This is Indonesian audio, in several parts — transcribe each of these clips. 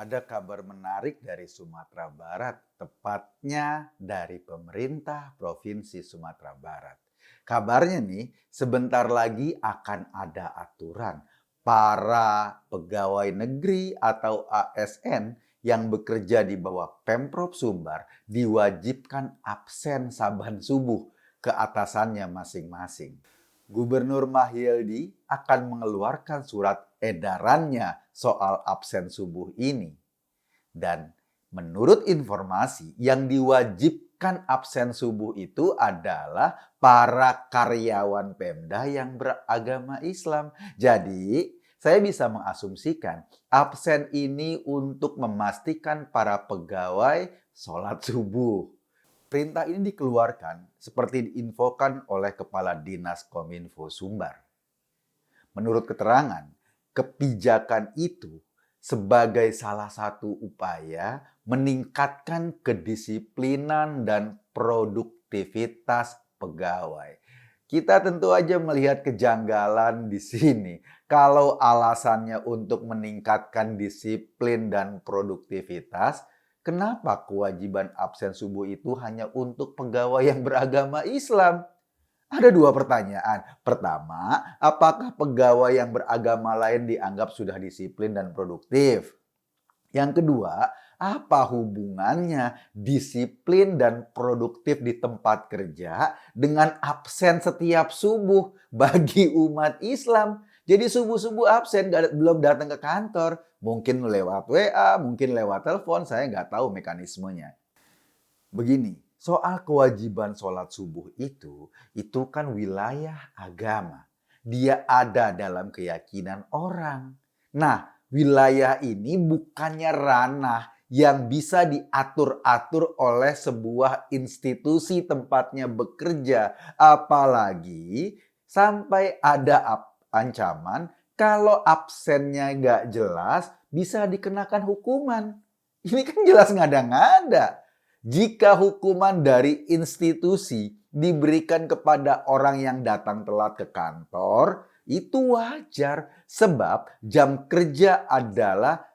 Ada kabar menarik dari Sumatera Barat, tepatnya dari pemerintah Provinsi Sumatera Barat. Kabarnya nih, sebentar lagi akan ada aturan para pegawai negeri atau ASN yang bekerja di bawah Pemprov Sumbar diwajibkan absen saban subuh ke atasannya masing-masing. Gubernur Mahyildi akan mengeluarkan surat edarannya soal absen subuh ini. Dan menurut informasi yang diwajibkan absen subuh itu adalah para karyawan Pemda yang beragama Islam. Jadi, saya bisa mengasumsikan absen ini untuk memastikan para pegawai sholat subuh. Perintah ini dikeluarkan seperti diinfokan oleh Kepala Dinas Kominfo Sumbar. Menurut keterangan, kebijakan itu sebagai salah satu upaya meningkatkan kedisiplinan dan produktivitas pegawai. Kita tentu aja melihat kejanggalan di sini. Kalau alasannya untuk meningkatkan disiplin dan produktivitas, kenapa kewajiban absen subuh itu hanya untuk pegawai yang beragama Islam? Ada dua pertanyaan. Pertama, apakah pegawai yang beragama lain dianggap sudah disiplin dan produktif? Yang kedua, apa hubungannya disiplin dan produktif di tempat kerja dengan absen setiap subuh bagi umat Islam? Jadi subuh-subuh absen, belum datang ke kantor. Mungkin lewat WA, mungkin lewat telepon, saya nggak tahu mekanismenya. Begini, soal kewajiban sholat subuh itu kan wilayah agama. Dia ada dalam keyakinan orang. Nah, wilayah ini bukannya ranah yang bisa diatur-atur oleh sebuah institusi tempatnya bekerja. Apalagi sampai ada ancaman kalau absennya nggak jelas bisa dikenakan hukuman. Ini kan jelas ngada-ngada. Jika hukuman dari institusi diberikan kepada orang yang datang telat ke kantor, itu wajar sebab jam kerja adalah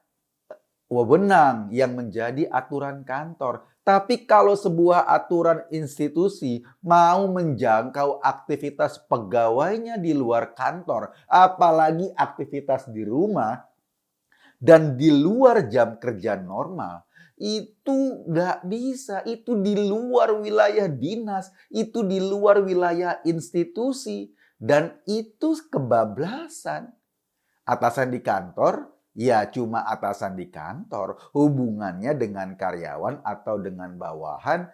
wewenang yang menjadi aturan kantor. Tapi kalau sebuah aturan institusi mau menjangkau aktivitas pegawainya di luar kantor, apalagi aktivitas di rumah, dan di luar jam kerja normal, itu nggak bisa. Itu di luar wilayah dinas, itu di luar wilayah institusi, dan itu kebablasan. Atasan di kantor, ya cuma atasan di kantor. Hubungannya dengan karyawan atau dengan bawahan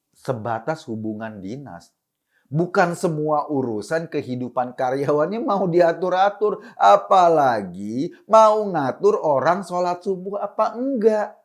sebatas hubungan dinas. Bukan semua urusan kehidupan karyawannya mau diatur-atur. Apalagi mau ngatur orang sholat subuh apa enggak.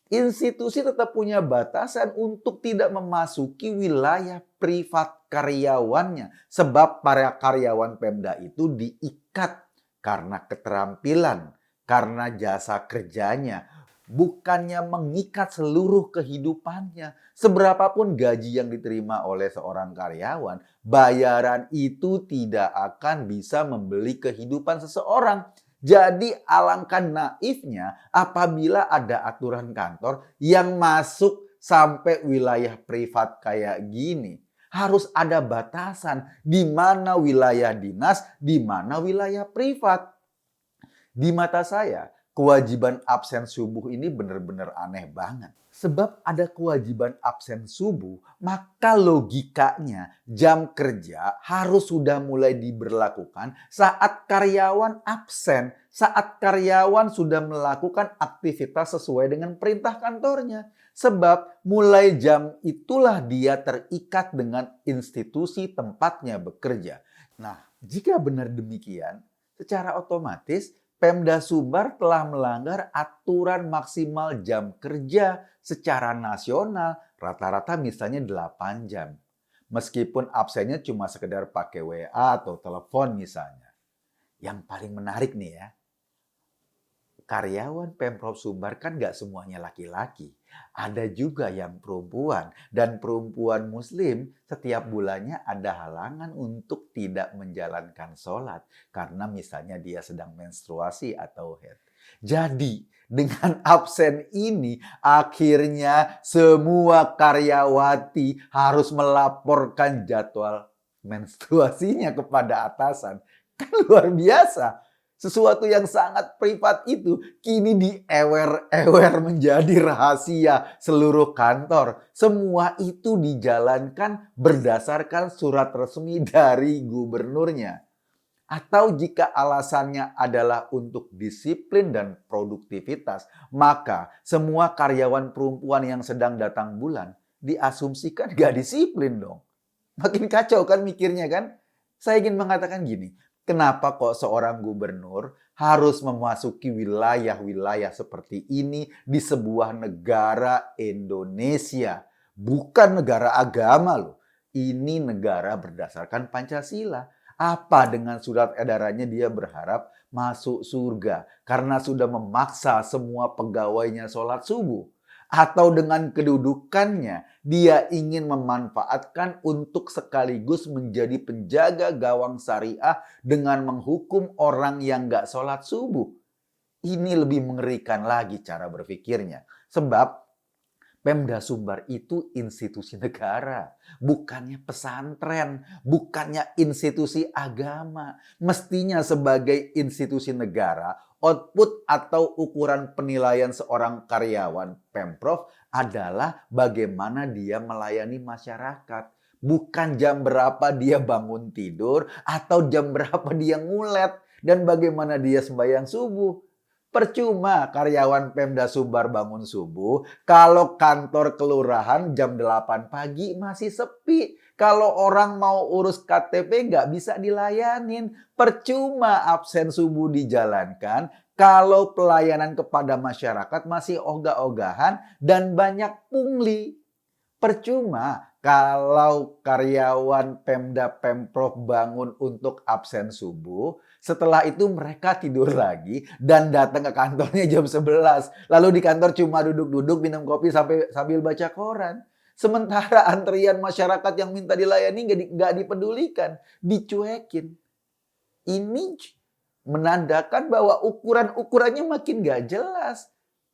Institusi tetap punya batasan untuk tidak memasuki wilayah privat karyawannya. Sebab para karyawan Pemda itu diikat karena keterampilan, karena jasa kerjanya. Bukannya mengikat seluruh kehidupannya. Seberapapun gaji yang diterima oleh seorang karyawan, bayaran itu tidak akan bisa membeli kehidupan seseorang. Jadi alangkah naifnya apabila ada aturan kantor yang masuk sampai wilayah privat kayak gini. Harus ada batasan di mana wilayah dinas, di mana wilayah privat. Di mata saya, kewajiban absen subuh ini benar-benar aneh banget. Sebab ada kewajiban absen subuh, maka logikanya jam kerja harus sudah mulai diberlakukan saat karyawan absen, saat karyawan sudah melakukan aktivitas sesuai dengan perintah kantornya. Sebab mulai jam itulah dia terikat dengan institusi tempatnya bekerja. Nah, jika benar demikian, secara otomatis Pemda Sumbar telah melanggar aturan maksimal jam kerja secara nasional, rata-rata misalnya 8 jam. Meskipun absennya cuma sekedar pakai WA atau telepon misalnya. Yang paling menarik nih ya, karyawan Pemprov Sumbar kan nggak semuanya laki-laki. Ada juga yang perempuan. Dan perempuan muslim setiap bulannya ada halangan untuk tidak menjalankan sholat. Karena misalnya dia sedang menstruasi atau haid. Jadi Dengan absen ini, akhirnya semua karyawati harus melaporkan jadwal menstruasinya kepada atasan. Kan luar biasa. Sesuatu yang sangat privat itu kini diewer-ewer menjadi rahasia seluruh kantor. Semua itu dijalankan berdasarkan surat resmi dari gubernurnya. Atau jika alasannya adalah untuk disiplin dan produktivitas, maka semua karyawan perempuan yang sedang datang bulan diasumsikan gak disiplin dong. Makin kacau kan mikirnya kan? Saya ingin mengatakan gini, kenapa kok seorang gubernur harus memasuki wilayah-wilayah seperti ini di sebuah negara Indonesia? Bukan negara agama loh. Ini negara berdasarkan Pancasila. Apa dengan surat edarannya dia berharap masuk surga karena sudah memaksa semua pegawainya sholat subuh? Atau dengan kedudukannya dia ingin memanfaatkan untuk sekaligus menjadi penjaga gawang syariah dengan menghukum orang yang gak sholat subuh? Ini lebih mengerikan lagi cara berpikirnya. Sebab Pemda Sumbar itu institusi negara, bukannya pesantren, bukannya institusi agama. Mestinya sebagai institusi negara, output atau ukuran penilaian seorang karyawan Pemprov adalah bagaimana dia melayani masyarakat. Bukan jam berapa dia bangun tidur atau jam berapa dia ngulet dan bagaimana dia sembahyang subuh. Percuma karyawan Pemda Sumbar bangun subuh kalau kantor kelurahan jam 8 pagi masih sepi. Kalau orang mau urus KTP nggak bisa dilayanin. Percuma absen subuh dijalankan kalau pelayanan kepada masyarakat masih ogah-ogahan dan banyak pungli. Percuma kalau karyawan Pemda Pemprov bangun untuk absen subuh, setelah itu mereka tidur lagi dan datang ke kantornya jam 11. Lalu di kantor cuma duduk-duduk minum kopi sambil baca koran. Sementara antrian masyarakat yang minta dilayani nggak dipedulikan, dicuekin. Ini menandakan bahwa ukuran-ukurannya makin nggak jelas.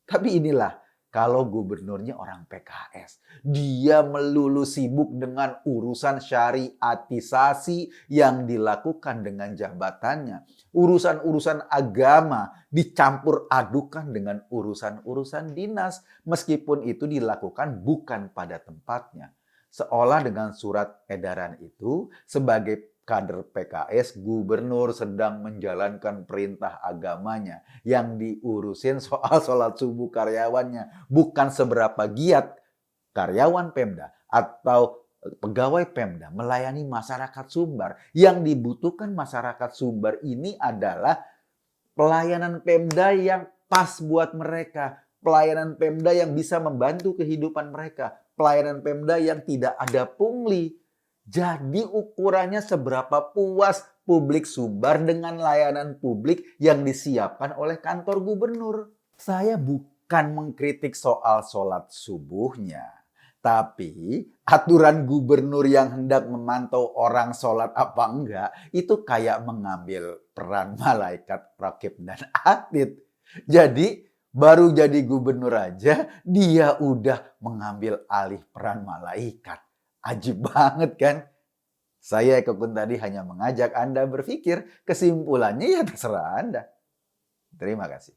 Tapi inilah kalau gubernurnya orang PKS, dia melulu sibuk dengan urusan syariatisasi yang dilakukan dengan jabatannya. Urusan-urusan agama dicampur adukan dengan urusan-urusan dinas, meskipun itu dilakukan bukan pada tempatnya. Seolah dengan surat edaran itu sebagai kader PKS, gubernur sedang menjalankan perintah agamanya yang diurusin soal sholat subuh karyawannya. Bukan seberapa giat karyawan Pemda atau pegawai Pemda melayani masyarakat Sumbar. Yang dibutuhkan masyarakat Sumbar ini adalah pelayanan Pemda yang pas buat mereka. Pelayanan Pemda yang bisa membantu kehidupan mereka. Pelayanan Pemda yang tidak ada pungli. Jadi ukurannya seberapa puas publik Sumbar dengan layanan publik yang disiapkan oleh kantor gubernur. Saya bukan mengkritik soal sholat subuhnya. Tapi aturan gubernur yang hendak memantau orang sholat apa enggak, itu kayak mengambil peran malaikat rakib dan atid. Jadi baru jadi gubernur aja, dia udah mengambil alih peran malaikat. Ajib banget kan? Saya Eko Kun tadi hanya mengajak Anda berpikir, kesimpulannya ya terserah Anda. Terima kasih.